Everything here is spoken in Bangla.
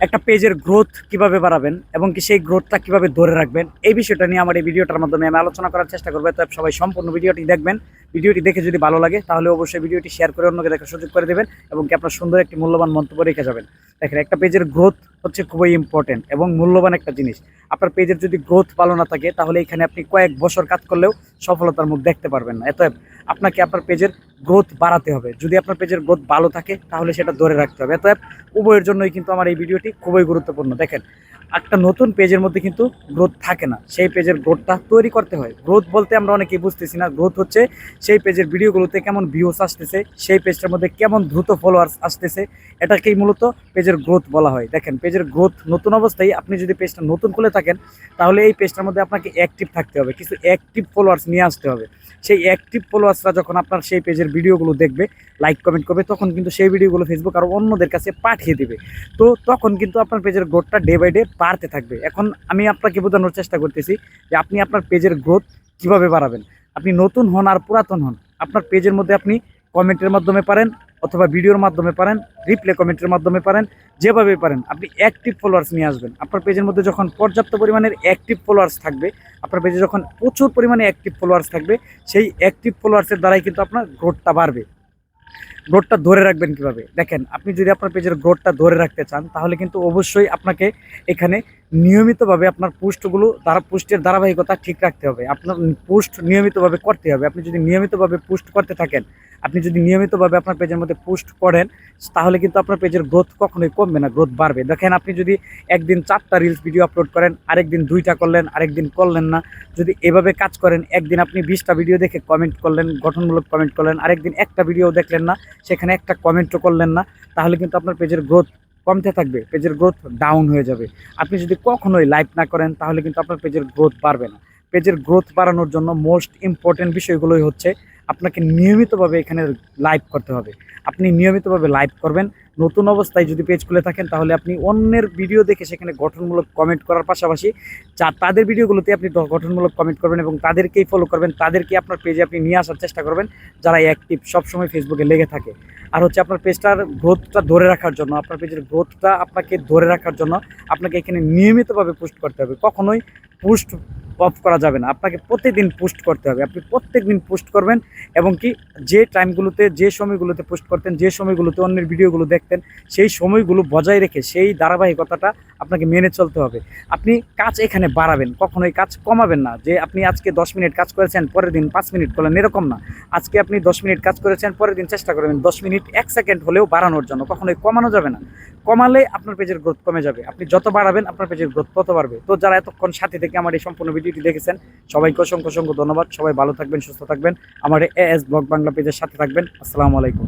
একটা পেজের গ্রোথ কিভাবে বাড়াবেন এবং কি সেই গ্রোথটা কিভাবে ধরে রাখবেন এই বিষয়টা নিয়ে আমার এই ভিডিওটার মাধ্যমে আমি আলোচনা করার চেষ্টা করবো। তো সবাই সম্পূর্ণ ভিডিওটি দেখবেন। ভিডিওটি দেখে যদি ভালো লাগে তাহলে অবশ্যই ভিডিওটি শেয়ার করে অন্যকে দেখার সুযোগ করে দেবেন এবং কি আপনার সুন্দর একটি মূল্যবান মন্তব্য রেখে যাবেন। দেখেন, একটা পেজের গ্রোথ হচ্ছে খুবই ইম্পর্টেন্ট এবং মূল্যবান একটা জিনিস। আপনার পেজের যদি গ্রোথ ভালো না থাকে তাহলে এখানে আপনি কয়েক বছর কাজ করলেও সফলতার মুখ দেখতে পারবেন না। অতএব আপনাকে আপনার পেজের গ্রোথ বাড়াতে হবে। যদি আপনার পেজের গ্রোথ ভালো থাকে তাহলে সেটা ধরে রাখতে হবে। অতএব উভয়ের জন্যই কিন্তু আমার এই ভিডিওটি খুবই গুরুত্বপূর্ণ। দেখেন, একটা নতুন পেজের মধ্যে কিন্তু গ্রোথ থাকে না, সেই পেজের গ্রোথটা তৈরি করতে হয়। গ্রোথ বলতে আমরা অনেকেই বুঝতেছি না। গ্রোথ হচ্ছে সেই পেজের ভিডিওগুলোতে কেমন ভিউস আসতেছে, সেই পেজটার মধ্যে কেমন দ্রুত ফলোয়ার্স আসতেছে, এটাকেই মূলত পেজের গ্রোথ বলা হয়। দেখেন, পেজের গ্রোথ নতুন অবস্থায় আপনি যদি পেজটা নতুন খুলে থাকেন তাহলে এই পেজটার মধ্যে আপনাকে অ্যাক্টিভ থাকতে হবে, কিছু অ্যাক্টিভ ফলোয়ার্স নিয়ে আসতে হবে। সেই অ্যাক্টিভ ফলোয়ার্সরা যখন আপনার সেই পেজের ভিডিওগুলো দেখবে, লাইক কমেন্ট করবে, তখন কিন্তু সেই ভিডিওগুলো ফেসবুক আর অন্যদের কাছে পাঠিয়ে দিবে। তো তখন কিন্তু আপনার পেজের গ্রোথটা ডে বাই ডে বাড়তে থাকবে। এখন আমি আপনাকে বোঝানোর চেষ্টা করতেছি যে আপনি আপনার পেজের গ্রোথ কিভাবে বাড়াবেন। আপনি নতুন হন আর পুরাতন হন, আপনার পেজের মধ্যে আপনি কমেন্টের মাধ্যমে পারেন অথবা ভিডিওর মাধ্যমে পারেন, রিপ্লে কমেন্টের মাধ্যমে পারেন, যেভাবে পারেন আপনি অ্যাক্টিভ ফলোয়ার্স নিয়ে আসবেন। আপনার পেজের মধ্যে যখন পর্যাপ্ত পরিমাণের অ্যাক্টিভ ফলোয়ার্স থাকবে, আপনার পেজে যখন প্রচুর পরিমাণে অ্যাক্টিভ ফলোয়ার্স থাকবে, সেই অ্যাক্টিভ ফলোয়ার্সের দ্বারাই কিন্তু আপনার গ্রোথটা বাড়বে। গ্রোথটা ধরে রাখবেন কিভাবে? দেখেন, আপনি যদি আপনার পেজের গ্রোথটা ধরে রাখতে চান তাহলে কিন্তু অবশ্যই আপনাকে এখানে নিয়মিতভাবে আপনার পোস্টের ধারাবাহিকতা ঠিক রাখতে হবে। আপনার পোস্ট নিয়মিতভাবে করতে হবে। আপনি যদি নিয়মিতভাবে পোস্ট করতে থাকেন, আপনি যদি নিয়মিতভাবে আপনার পেজের মধ্যে পোস্ট করেন তাহলে কিন্তু আপনার পেজের গ্রোথ কখনোই কমবে না, গ্রোথ বাড়বে। দেখেন, আপনি যদি একদিন 4টা রিলস ভিডিও আপলোড করেন, আরেকদিন 2টা করলেন, আরেকদিন করলেন না, যদি এভাবে কাজ করেন, একদিন আপনি 20টা ভিডিও দেখে কমেন্ট করলেন, গঠনমূলক কমেন্ট করলেন, আরেকদিন একটা ভিডিও দেখলেন না, সেখানে একটা কমেন্টও করলেন না, তাহলে কিন্তু আপনার পেজের গ্রোথ কমতে থাকবে, পেজের গ্রোথ ডাউন হয়ে যাবে। আপনি যদি কখনোই লাইভ না করেন তাহলে কিন্তু আপনার পেজের গ্রোথ বাড়বে না। পেজের গ্রোথ বাড়ানোর জন্য মোস্ট ইম্পর্টেন্ট বিষয়গুলোই হচ্ছে আপনাকে নিয়মিতভাবে এখানে লাইভ করতে হবে। আপনি নিয়মিতভাবে লাইভ করবেন। নতুন অবস্থায় যদি পেজ খুলে থাকেন তাহলে আপনি অন্যের ভিডিও দেখে সেখানে গঠনমূলক কমেন্ট করার পাশাপাশি তাদের ভিডিওগুলোতে আপনি গঠনমূলক কমেন্ট করবেন এবং তাদেরকেই ফলো করবেন, তাদেরকে আপনার পেজে আপনি নিয়ে আসার চেষ্টা করবেন যারা অ্যাক্টিভ সবসময় ফেসবুকে লেগে থাকে। আর হচ্ছে আপনার পেজটার গ্রোথটা ধরে রাখার জন্য, আপনার পেজের গ্রোথটা আপনাকে ধরে রাখার জন্য আপনাকে এখানে নিয়মিতভাবে পোস্ট করতে হবে। কখনোই পোস্ট অফ করা যাবে না, আপনাকে প্রতিদিন পোস্ট করতে হবে। আপনি প্রত্যেকদিন পোস্ট করবেন এবং কি যে টাইমগুলোতে, যে সময়গুলোতে পোস্ট করতেন, যে সময়গুলোতে অন্যের ভিডিওগুলো দেখতেন, সেই সময়গুলো বজায় রেখে সেই ধারাবাহিকতাটা আপনাকে মেনে চলতে হবে। আপনি কাজ এখানে বাড়াবেন, কখনোই কাজ কমাবেন না। যে আপনি আজকে 10 মিনিট কাজ করেছেন, পরের দিন 5 মিনিট করলেন, এরকম না। আজকে আপনি 10 মিনিট কাজ করেছেন, পরের দিন চেষ্টা করবেন 10 মিনিট 1 সেকেন্ড হলেও বাড়ানোর জন্য। কখনোই কমানো যাবে না, কমালে আপনার পেজের গ্রোথ কমে যাবে। আপনি যত বাড়াবেন আপনার পেজের গ্রোথ তত বাড়বে। তো যারা এতক্ষণ সাথে থেকে আমার এই সম্পূর্ণ ভিডিওটি দেখেছেন, সবাইকে অসংখ্য অসংখ্য ধন্যবাদ। সবাই ভালো থাকবেন, সুস্থ থাকবেন, আমার AS ব্লগ বাংলা পেজের সাথে থাকবেন। আসসালামু আলাইকুম।